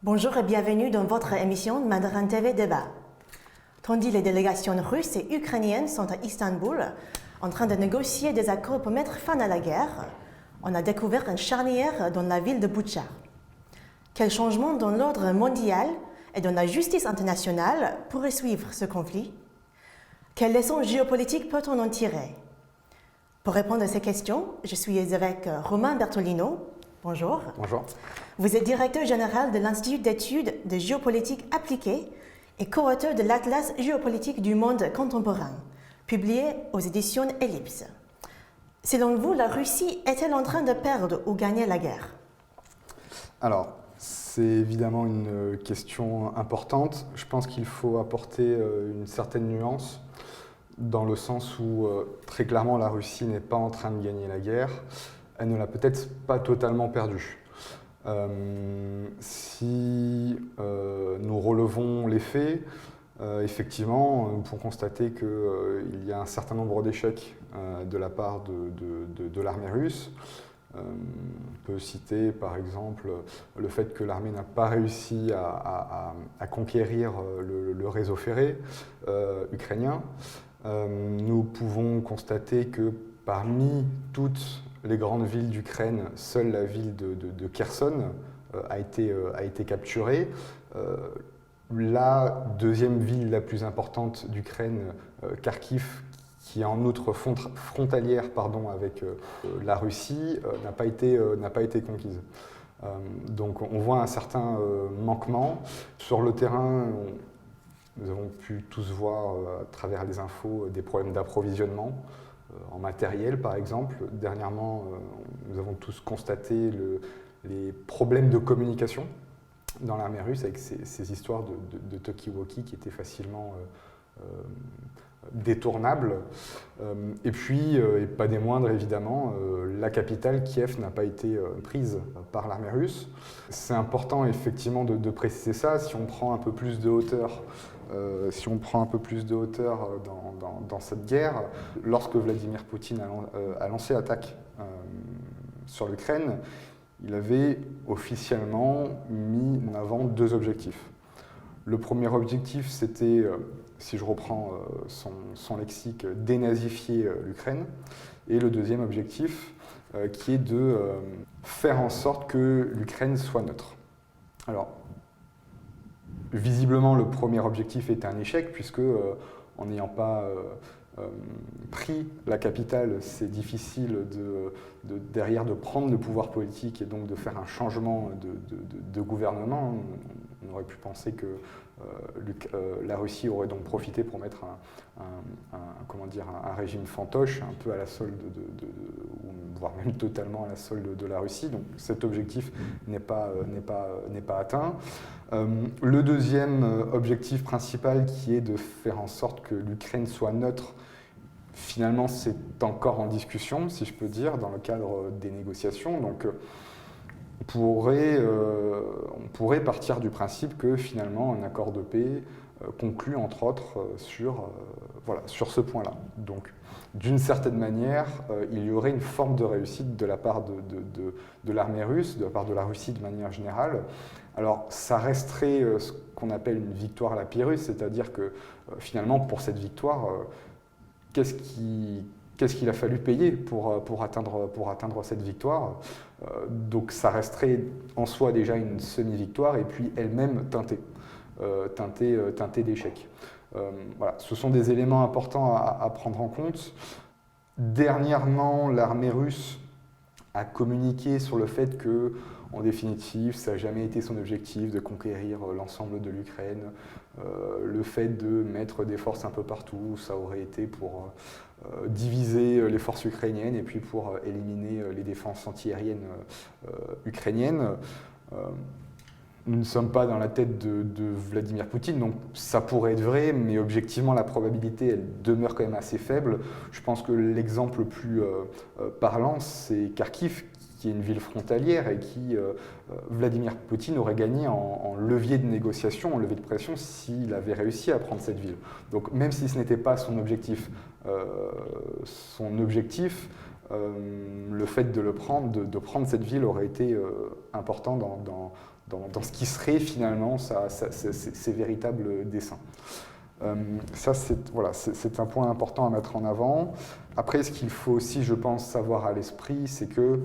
Bonjour et bienvenue dans votre émission Mandarin TV Débat. Tandis les délégations russes et ukrainiennes sont à Istanbul en train de négocier des accords pour mettre fin à la guerre, on a découvert une charnière dans la ville de Boutcha. Quel changement dans l'ordre mondial et dans la justice internationale pourrait suivre ce conflit? Quelles leçons géopolitiques peut-on en tirer? Pour répondre à ces questions, je suis avec Romain Bertolino. Bonjour. Bonjour. Vous êtes directeur général de l'Institut d'études de géopolitique appliquée et co-auteur de l'Atlas géopolitique du monde contemporain, publié aux éditions Ellipse. Selon vous, la Russie est-elle en train de perdre ou gagner la guerre? Alors, c'est évidemment une question importante. Je pense qu'il faut apporter une certaine nuance, dans le sens où, très clairement, la Russie n'est pas en train de gagner la guerre. Elle ne l'a peut-être pas totalement perdue. Si nous relevons les faits, effectivement, nous pouvons constater qu'il y a un certain nombre d'échecs de la part de l'armée russe. On peut citer par exemple le fait que l'armée n'a pas réussi à conquérir le réseau ferré ukrainien. Nous pouvons constater que parmi toutes les grandes villes d'Ukraine, seule la ville de Kherson a été capturée. La deuxième ville la plus importante d'Ukraine, Kharkiv, qui est en outre frontalière avec la Russie, n'a pas été conquise. Donc on voit un certain manquement. Sur le terrain, nous avons pu tous voir à travers les infos des problèmes d'approvisionnement en matériel par exemple. Dernièrement, nous avons tous constaté les problèmes de communication dans l'armée russe avec ces histoires de talkie-walkie qui étaient facilement détournables. Et puis, et pas des moindres évidemment, la capitale, Kiev, n'a pas été prise par l'armée russe. C'est important effectivement de préciser ça. Si on prend un peu plus de hauteur, dans cette guerre, lorsque Vladimir Poutine a lancé l'attaque sur l'Ukraine, il avait officiellement mis en avant deux objectifs. Le premier objectif, c'était, si je reprends son lexique, dénazifier l'Ukraine. Et le deuxième objectif, qui est de faire en sorte que l'Ukraine soit neutre. Alors, visiblement, le premier objectif était un échec, puisque en n'ayant pas pris la capitale, c'est difficile derrière de prendre le pouvoir politique et donc de faire un changement de gouvernement. On aurait pu penser que la Russie aurait donc profité pour mettre un régime fantoche, un peu à la solde voire même totalement à la solde de la Russie. Donc cet objectif n'est pas atteint. Le deuxième objectif principal, qui est de faire en sorte que l'Ukraine soit neutre, finalement c'est encore en discussion, si je peux dire, dans le cadre des négociations. Donc on pourrait partir du principe que finalement un accord de paix conclut entre autres sur ce point-là. Donc d'une certaine manière, il y aurait une forme de réussite de la part de l'armée russe, de la part de la Russie de manière générale. Alors ça resterait ce qu'on appelle une victoire à la Pyrrhus, c'est-à-dire que finalement pour cette victoire, qu'est-ce qu'il a fallu payer pour atteindre cette victoire? Donc ça resterait en soi déjà une semi-victoire et puis elle-même teintée d'échec. Voilà, ce sont des éléments importants à prendre en compte. Dernièrement, l'armée russe a communiqué sur le fait que, en définitive, ça n'a jamais été son objectif de conquérir l'ensemble de l'Ukraine. Le fait de mettre des forces un peu partout, ça aurait été pour diviser les forces ukrainiennes et puis pour éliminer les défenses antiaériennes ukrainiennes. Nous ne sommes pas dans la tête de Vladimir Poutine, donc ça pourrait être vrai, mais objectivement la probabilité elle demeure quand même assez faible. Je pense que l'exemple le plus parlant, c'est Kharkiv, qui est une ville frontalière et qui Vladimir Poutine aurait gagné en levier de négociation, en levier de pression, s'il avait réussi à prendre cette ville. Donc même si ce n'était pas son objectif, le fait de prendre cette ville aurait été important dans ce qui serait finalement ses véritables desseins. Ça, c'est un point important à mettre en avant. Après, ce qu'il faut aussi, je pense, savoir à l'esprit, c'est que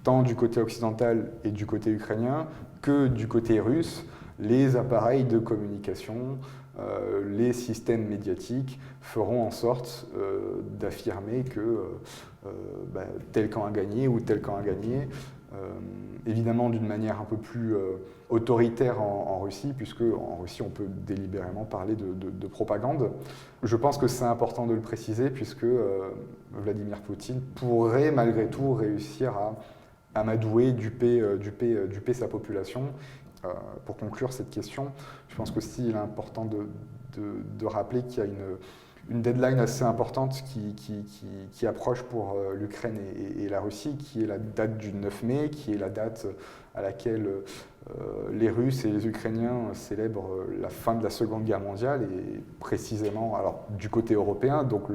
tant du côté occidental et du côté ukrainien que du côté russe, les appareils de communication, les systèmes médiatiques feront en sorte d'affirmer que tel camp a gagné ou tel camp a gagné. Évidemment d'une manière un peu plus autoritaire en Russie, puisque en Russie on peut délibérément parler de propagande. Je pense que c'est important de le préciser, puisque Vladimir Poutine pourrait malgré tout réussir à amadouer, duper sa population. Pour conclure cette question, je pense qu'aussi il est important de rappeler qu'il y a une deadline assez importante qui approche pour l'Ukraine et la Russie, qui est la date du 9 mai, qui est la date à laquelle les Russes et les Ukrainiens célèbrent la fin de la Seconde Guerre mondiale, et précisément, alors du côté européen, donc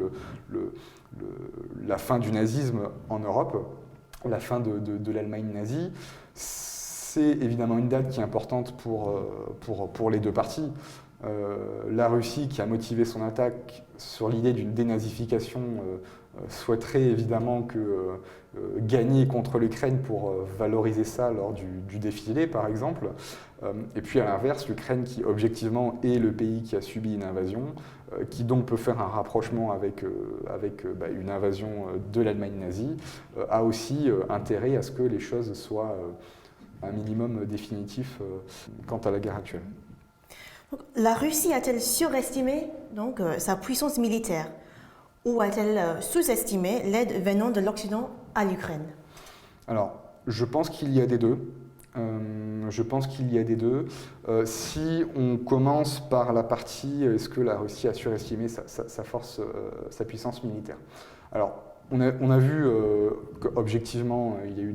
la fin du nazisme en Europe, la fin de l'Allemagne nazie. C'est évidemment une date qui est importante pour les deux parties. La Russie, qui a motivé son attaque sur l'idée d'une dénazification, souhaiterait évidemment gagner contre l'Ukraine pour valoriser ça lors du défilé, par exemple. Et puis à l'inverse, l'Ukraine, qui objectivement est le pays qui a subi une invasion, qui donc peut faire un rapprochement avec une invasion de l'Allemagne nazie, a aussi intérêt à ce que les choses soient un minimum définitif quant à la guerre actuelle. La Russie a-t-elle surestimé sa puissance militaire, ou a-t-elle sous-estimé l'aide venant de l'Occident à l'Ukraine? Alors, je pense qu'il y a des deux. Si on commence par la partie est-ce que la Russie a surestimé sa force, sa puissance militaire? Alors, on a vu qu'objectivement, il y a eu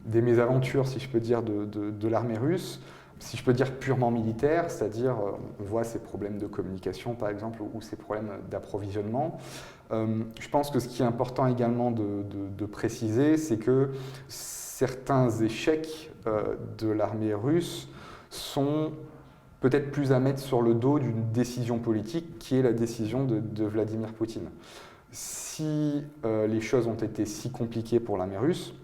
des mésaventures, si je peux dire, de l'armée russe, si je peux dire purement militaire, c'est-à-dire on voit ces problèmes de communication par exemple, ou ces problèmes d'approvisionnement. Je pense que ce qui est important également de préciser, c'est que certains échecs de l'armée russe sont peut-être plus à mettre sur le dos d'une décision politique qui est la décision de Vladimir Poutine. Si les choses ont été si compliquées pour l'armée russe,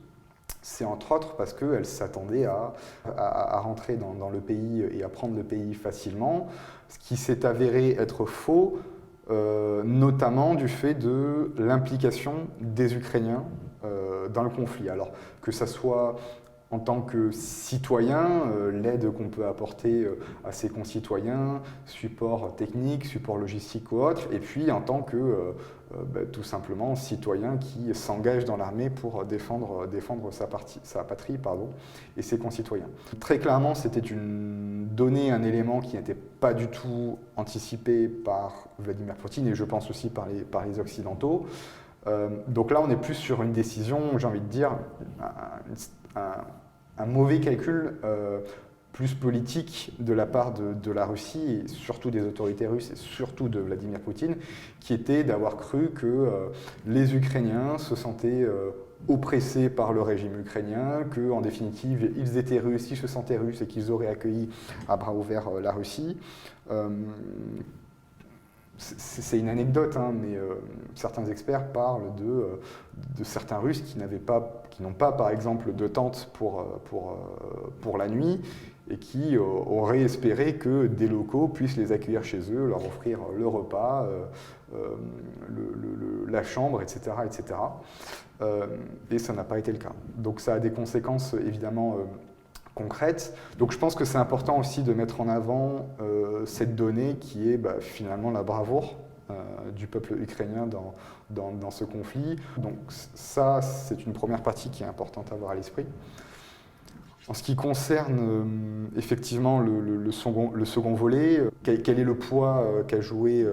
c'est entre autres parce qu'elle s'attendait à rentrer dans le pays et à prendre le pays facilement, ce qui s'est avéré être faux, notamment du fait de l'implication des Ukrainiens dans le conflit. Alors que ça soit en tant que citoyen, l'aide qu'on peut apporter à ses concitoyens, support technique, support logistique ou autre, et puis en tant que tout simplement citoyen qui s'engage dans l'armée pour défendre sa patrie et ses concitoyens. Très clairement, c'était un élément qui n'était pas du tout anticipé par Vladimir Poutine et je pense aussi par les Occidentaux. Donc là, on est plus sur une décision, j'ai envie de dire, un mauvais calcul plus politique de la part de la Russie, et surtout des autorités russes et surtout de Vladimir Poutine, qui était d'avoir cru que les Ukrainiens se sentaient oppressés par le régime ukrainien, qu'en définitive, ils étaient russes, ils se sentaient russes et qu'ils auraient accueilli à bras ouverts la Russie. C'est une anecdote, mais certains experts parlent de certains Russes qui n'ont pas, par exemple, de tente pour la nuit et qui auraient espéré que des locaux puissent les accueillir chez eux, leur offrir le repas, la chambre, etc. etc. Et ça n'a pas été le cas. Donc ça a des conséquences évidemment concrètes. Donc je pense que c'est important aussi de mettre en avant cette donnée qui est finalement la bravoure du peuple ukrainien dans ce conflit. Donc ça, c'est une première partie qui est importante à avoir à l'esprit. En ce qui concerne effectivement le second volet, quel est le poids qu'a joué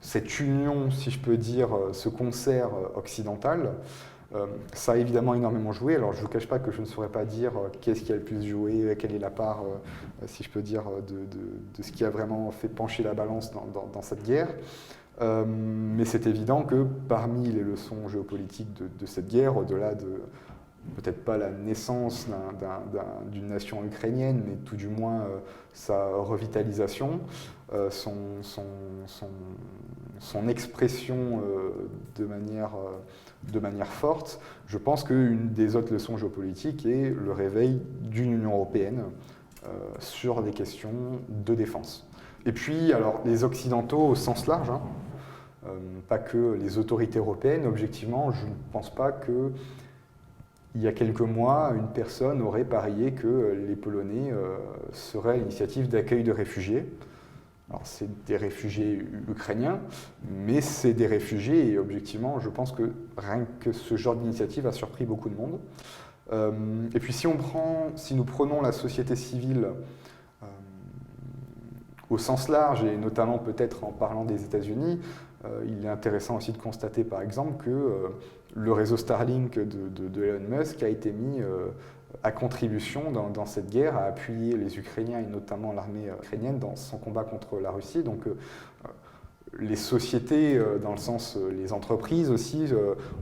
cette union, si je peux dire, ce concert occidental? Ça a évidemment énormément joué. Alors je ne vous cache pas que je ne saurais pas dire qu'est-ce qui a le plus joué, quelle est la part, si je peux dire, de ce qui a vraiment fait pencher la balance dans cette guerre. Mais c'est évident que parmi les leçons géopolitiques de cette guerre, au-delà peut-être pas la naissance d'une nation ukrainienne, mais tout du moins sa revitalisation, son expression de manière forte. Je pense qu'une des autres leçons géopolitiques est le réveil d'une Union européenne sur des questions de défense. Et puis, alors, les Occidentaux au sens large, hein, pas que les autorités européennes, objectivement, je ne pense pas que il y a quelques mois, une personne aurait parié que les Polonais seraient à l'initiative d'accueil de réfugiés. Alors, c'est des réfugiés ukrainiens, mais c'est des réfugiés, et objectivement, je pense que rien que ce genre d'initiative a surpris beaucoup de monde. Et puis, si nous prenons la société civile au sens large, et notamment peut-être en parlant des États-Unis, il est intéressant aussi de constater par exemple que le réseau Starlink de Elon Musk a été mis à contribution dans cette guerre, à appuyer les Ukrainiens et notamment l'armée ukrainienne dans son combat contre la Russie. Donc les sociétés, dans le sens les entreprises aussi,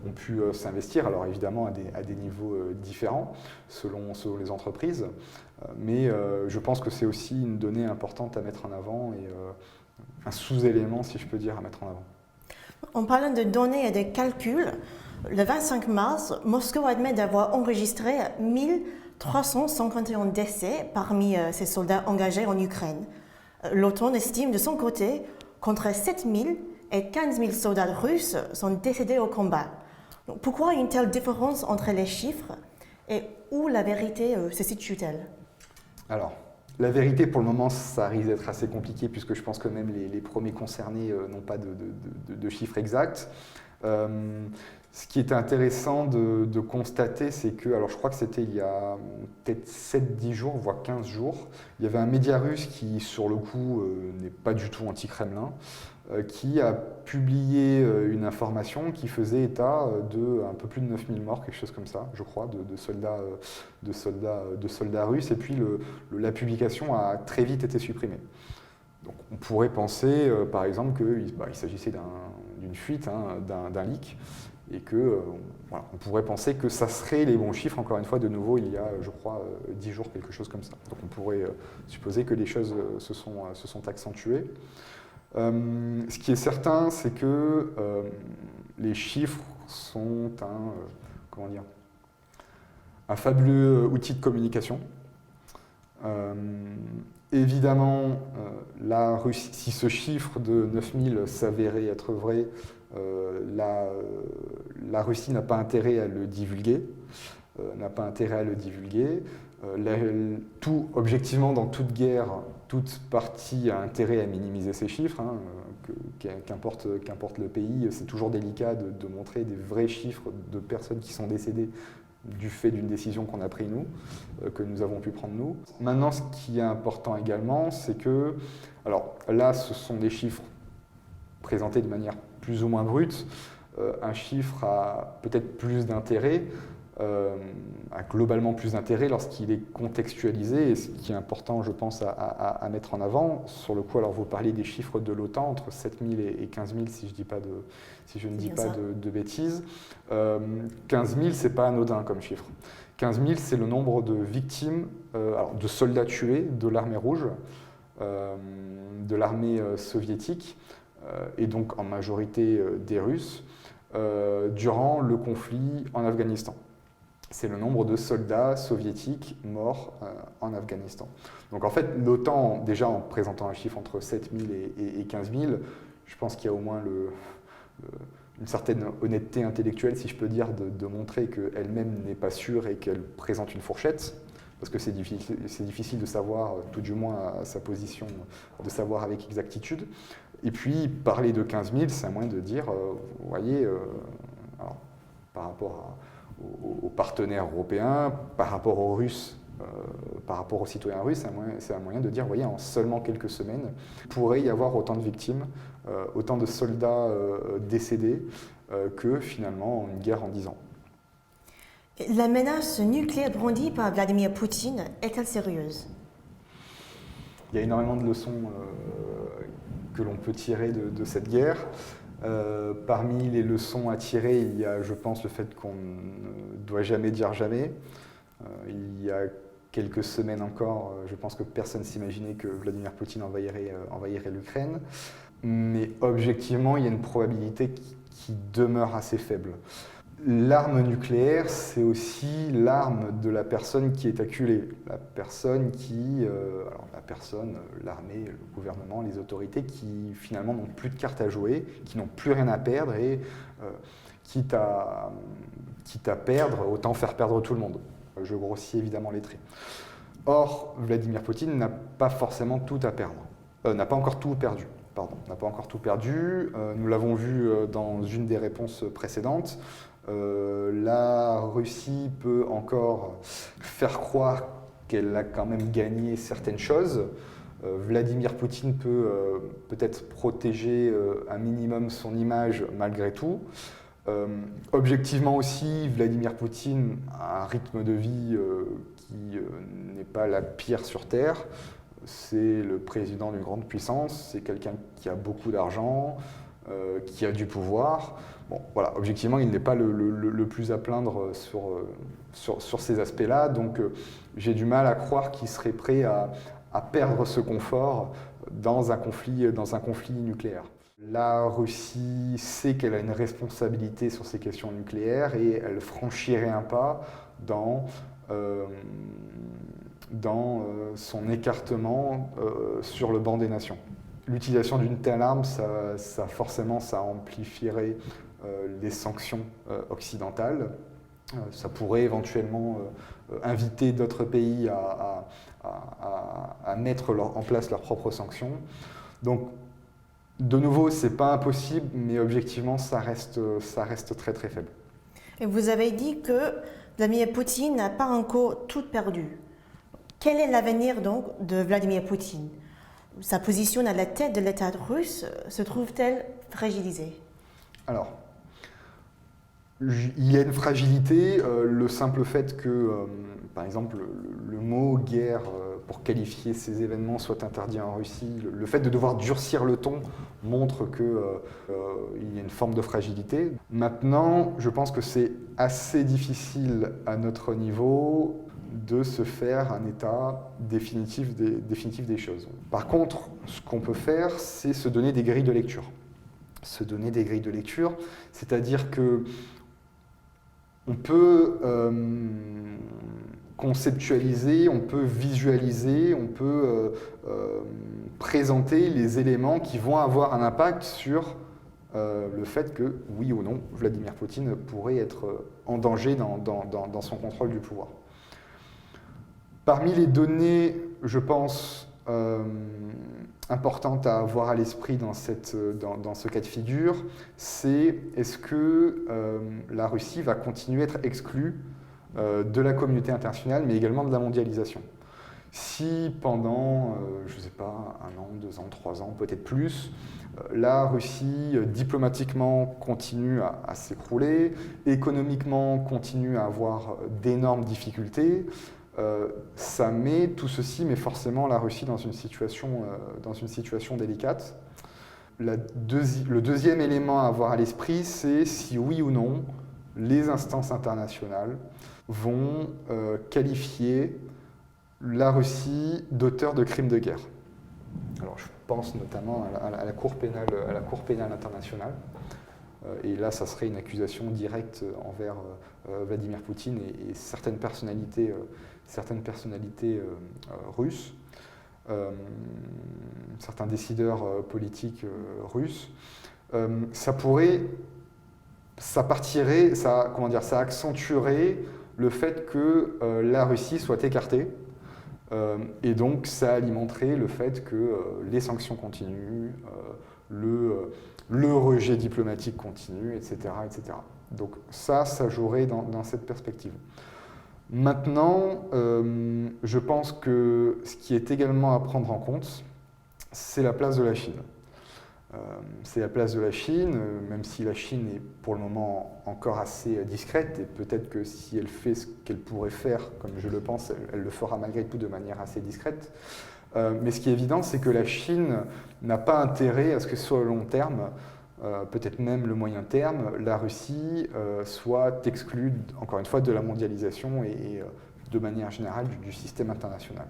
ont pu s'investir, alors évidemment à des niveaux différents selon les entreprises, mais je pense que c'est aussi une donnée importante à mettre en avant et un sous-élément, si je peux dire, à mettre en avant. En parlant de données et de calculs, le 25 mars, Moscou admet d'avoir enregistré 1351 décès parmi ses soldats engagés en Ukraine. L'OTAN estime de son côté qu'entre 7 000 et 15 000 soldats russes sont décédés au combat. Donc, pourquoi une telle différence entre les chiffres et où la vérité se situe-t-elle? Alors, la vérité, pour le moment, ça risque d'être assez compliqué puisque je pense que même les premiers concernés n'ont pas de chiffres exacts. Ce qui est intéressant de constater, c'est que, alors je crois que c'était il y a peut-être 7-10 jours, voire 15 jours, il y avait un média russe qui, sur le coup, n'est pas du tout anti-Kremlin, qui a publié une information qui faisait état de un peu plus de 9000 morts, quelque chose comme ça, je crois, de soldats russes, et puis la publication a très vite été supprimée. Donc on pourrait penser, par exemple, qu'il s'agissait d'une fuite, hein, d'un leak, et que voilà, on pourrait penser que ça serait les bons chiffres, encore une fois, de nouveau, il y a, je crois, 10 jours, quelque chose comme ça. Donc on pourrait supposer que les choses se sont accentuées. Ce qui est certain, c'est que les chiffres sont un fabuleux outil de communication. Évidemment, la Russie, si ce chiffre de 9000 s'avérait être vrai, la Russie n'a pas intérêt à le divulguer. Objectivement, dans toute guerre, toute partie a intérêt à minimiser ces chiffres. Hein, qu'importe le pays, c'est toujours délicat de montrer des vrais chiffres de personnes qui sont décédées du fait d'une décision qu'on a prise nous, que nous avons pu prendre nous. Maintenant, ce qui est important également, c'est que, alors là, ce sont des chiffres présentés de manière plus ou moins brute. Un chiffre a peut-être plus d'intérêt, a globalement plus d'intérêt lorsqu'il est contextualisé, et ce qui est important, je pense, à mettre en avant. Sur le coup, alors vous parlez des chiffres de l'OTAN, entre 7000 et 15 000, si je ne dis pas de bêtises. 15 000, c'est pas anodin comme chiffre. 15 000, c'est le nombre de victimes, de soldats tués de l'armée rouge, de l'armée soviétique, et donc en majorité des Russes, durant le conflit en Afghanistan. C'est le nombre de soldats soviétiques morts en Afghanistan. Donc en fait, l'OTAN, déjà en présentant un chiffre entre 7 000 et 15 000, je pense qu'il y a au moins une certaine honnêteté intellectuelle, si je peux dire, de montrer qu'elle-même n'est pas sûre et qu'elle présente une fourchette, parce que c'est difficile de savoir, tout du moins à sa position, de savoir avec exactitude. Et puis, parler de 15 000, c'est un moyen de dire, vous voyez, alors, par rapport aux partenaires européens, par rapport aux Russes, par rapport aux citoyens russes, c'est un moyen de dire, vous voyez, en seulement quelques semaines, il pourrait y avoir autant de victimes, autant de soldats décédés que finalement une guerre en 10 ans. La menace nucléaire brandie par Vladimir Poutine est-elle sérieuse? Il y a énormément de leçons que l'on peut tirer de cette guerre. Parmi les leçons à tirer, il y a, je pense, le fait qu'on ne doit jamais dire jamais. Il y a quelques semaines encore, je pense que personne ne s'imaginait que Vladimir Poutine envahirait l'Ukraine. Mais objectivement, il y a une probabilité qui demeure assez faible. L'arme nucléaire, c'est aussi l'arme de la personne qui est acculée, la personne l'armée, le gouvernement, les autorités qui finalement n'ont plus de cartes à jouer, qui n'ont plus rien à perdre et quitte à perdre, autant faire perdre tout le monde. Je grossis évidemment les traits. Or, Vladimir Poutine n'a pas forcément tout à perdre, n'a pas encore tout perdu. N'a pas encore tout perdu. Nous l'avons vu dans une des réponses précédentes. La Russie peut encore faire croire qu'elle a quand même gagné certaines choses. Vladimir Poutine peut peut-être protéger un minimum son image malgré tout. Objectivement aussi, Vladimir Poutine a un rythme de vie qui n'est pas la pire sur Terre. C'est le président d'une grande puissance, c'est quelqu'un qui a beaucoup d'argent, qui a du pouvoir. Bon, voilà, objectivement, il n'est pas le plus à plaindre sur ces aspects-là, donc j'ai du mal à croire qu'il serait prêt à perdre ce confort dans un conflit nucléaire. La Russie sait qu'elle a une responsabilité sur ces questions nucléaires et elle franchirait un pas dans son écartement sur le banc des nations. L'utilisation d'une telle arme, ça amplifierait les sanctions occidentales. Ça pourrait éventuellement inviter d'autres pays à mettre en place leurs propres sanctions. Donc, de nouveau, ce n'est pas impossible, mais objectivement, ça reste très très faible. Et vous avez dit que Vladimir Poutine n'a pas encore tout perdu. Quel est l'avenir donc de Vladimir Poutine? Sa position à la tête de l'État russe se trouve-t-elle fragilisée? Alors, il y a une fragilité. Le simple fait que, par exemple, le mot guerre pour qualifier ces événements soit interdit en Russie, le fait de devoir durcir le ton montre qu'il y a une forme de fragilité. Maintenant, je pense que c'est assez difficile à notre niveau de se faire un état définitif des choses. Par contre, ce qu'on peut faire, c'est se donner des grilles de lecture. Se donner des grilles de lecture, c'est-à-dire que on peut conceptualiser, on peut visualiser, on peut présenter les éléments qui vont avoir un impact sur le fait que, oui ou non, Vladimir Poutine pourrait être en danger dans son contrôle du pouvoir. Parmi les données, je pense, importantes à avoir à l'esprit dans ce cas de figure, c'est est-ce que la Russie va continuer à être exclue de la communauté internationale, mais également de la mondialisation. Si pendant, je ne sais pas, 1 an, 2 ans, 3 ans, peut-être plus, la Russie diplomatiquement continue à s'écrouler, économiquement continue à avoir d'énormes difficultés, ça met tout ceci, mais forcément la Russie dans une situation délicate. Le deuxième élément à avoir à l'esprit, c'est si oui ou non les instances internationales vont qualifier la Russie d'auteur de crimes de guerre. Alors je pense notamment à la Cour pénale internationale. Et là, ça serait une accusation directe envers Vladimir Poutine et certaines personnalités russes, certains décideurs politiques russes. Ça accentuerait le fait que la Russie soit écartée. Et donc, ça alimenterait le fait que les sanctions continuent, le rejet diplomatique continue, etc., etc. Donc ça jouerait dans cette perspective. Maintenant, je pense que ce qui est également à prendre en compte, c'est la place de la Chine. C'est la place de la Chine, même si la Chine est pour le moment encore assez discrète, et peut-être que si elle fait ce qu'elle pourrait faire, comme je le pense, elle le fera malgré tout de manière assez discrète. Mais ce qui est évident, c'est que la Chine n'a pas intérêt à ce que sur le long terme, peut-être même le moyen terme, la Russie soit exclue, encore une fois, de la mondialisation et de manière générale du système international.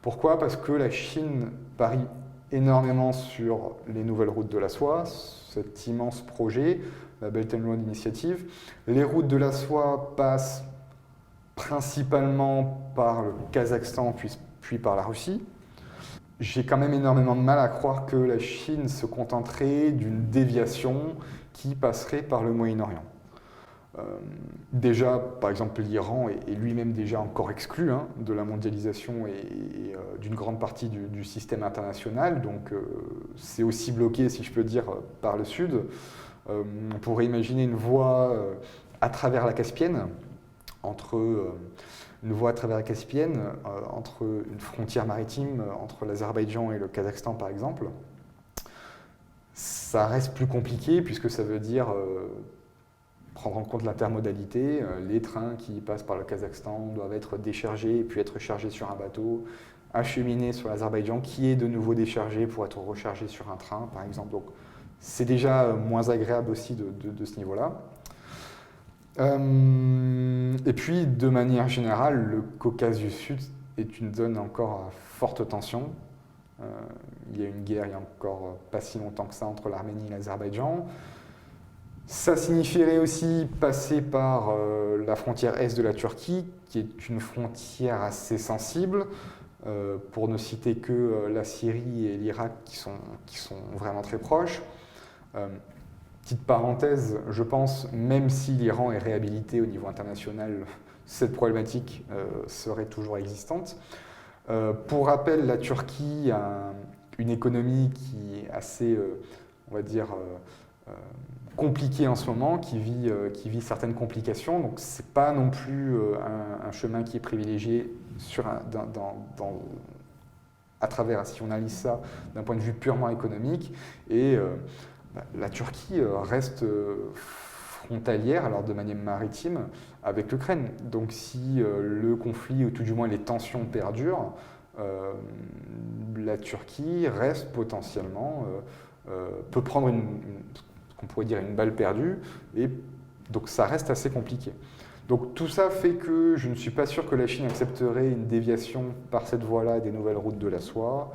Pourquoi? Parce que la Chine parie énormément sur les nouvelles routes de la soie, cet immense projet, la Belt and Road Initiative. Les routes de la soie passent principalement par le Kazakhstan puis par la Russie. J'ai quand même énormément de mal à croire que la Chine se contenterait d'une déviation qui passerait par le Moyen-Orient. Déjà, par exemple, l'Iran est lui-même déjà encore exclu de la mondialisation et d'une grande partie du système international, donc c'est aussi bloqué, si je peux dire, par le Sud. On pourrait imaginer une voie à travers la Caspienne, entre une frontière maritime entre l'Azerbaïdjan et le Kazakhstan, par exemple. Ça reste plus compliqué puisque ça veut dire prendre en compte l'intermodalité. Les trains qui passent par le Kazakhstan doivent être déchargés et puis être chargés sur un bateau, acheminés sur l'Azerbaïdjan, qui est de nouveau déchargé pour être rechargé sur un train, par exemple. Donc, c'est déjà moins agréable aussi de ce niveau-là. Et puis, de manière générale, le Caucase du Sud est une zone encore à forte tension. Il y a une guerre il n'y a encore pas si longtemps que ça entre l'Arménie et l'Azerbaïdjan. Ça signifierait aussi passer par la frontière est de la Turquie, qui est une frontière assez sensible, pour ne citer que la Syrie et l'Irak qui sont vraiment très proches. Petite parenthèse, je pense, même si l'Iran est réhabilité au niveau international, cette problématique serait toujours existante. Pour rappel, la Turquie a une économie qui est assez, on va dire, compliquée en ce moment, qui vit certaines complications. Donc, ce n'est pas non plus un chemin qui est privilégié à travers, si on analyse ça d'un point de vue purement économique. Et la Turquie reste frontalière, alors de manière maritime, avec l'Ukraine. Donc si le conflit, ou tout du moins les tensions perdurent, la Turquie reste potentiellement, peut prendre ce qu'on pourrait dire une balle perdue, et donc ça reste assez compliqué. Donc tout ça fait que je ne suis pas sûr que la Chine accepterait une déviation par cette voie-là des nouvelles routes de la soie.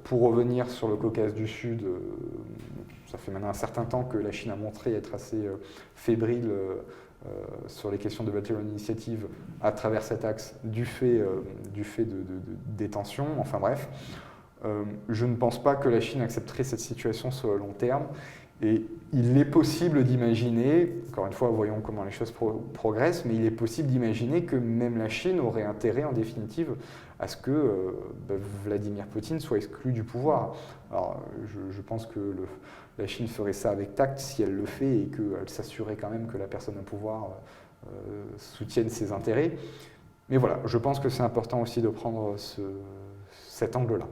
Pour revenir sur le Caucase du Sud, ça fait maintenant un certain temps que la Chine a montré être assez fébrile sur les questions de Belt and Road Initiative à travers cet axe du fait des tensions. Enfin bref, je ne pense pas que la Chine accepterait cette situation sur le long terme. Et il est possible d'imaginer, encore une fois, voyons comment les choses progressent, mais il est possible d'imaginer que même la Chine aurait intérêt, en définitive, à ce que Vladimir Poutine soit exclu du pouvoir. Alors, je pense que la Chine ferait ça avec tact si elle le fait et qu'elle s'assurerait quand même que la personne au pouvoir soutienne ses intérêts. Mais voilà, je pense que c'est important aussi de prendre cet angle-là.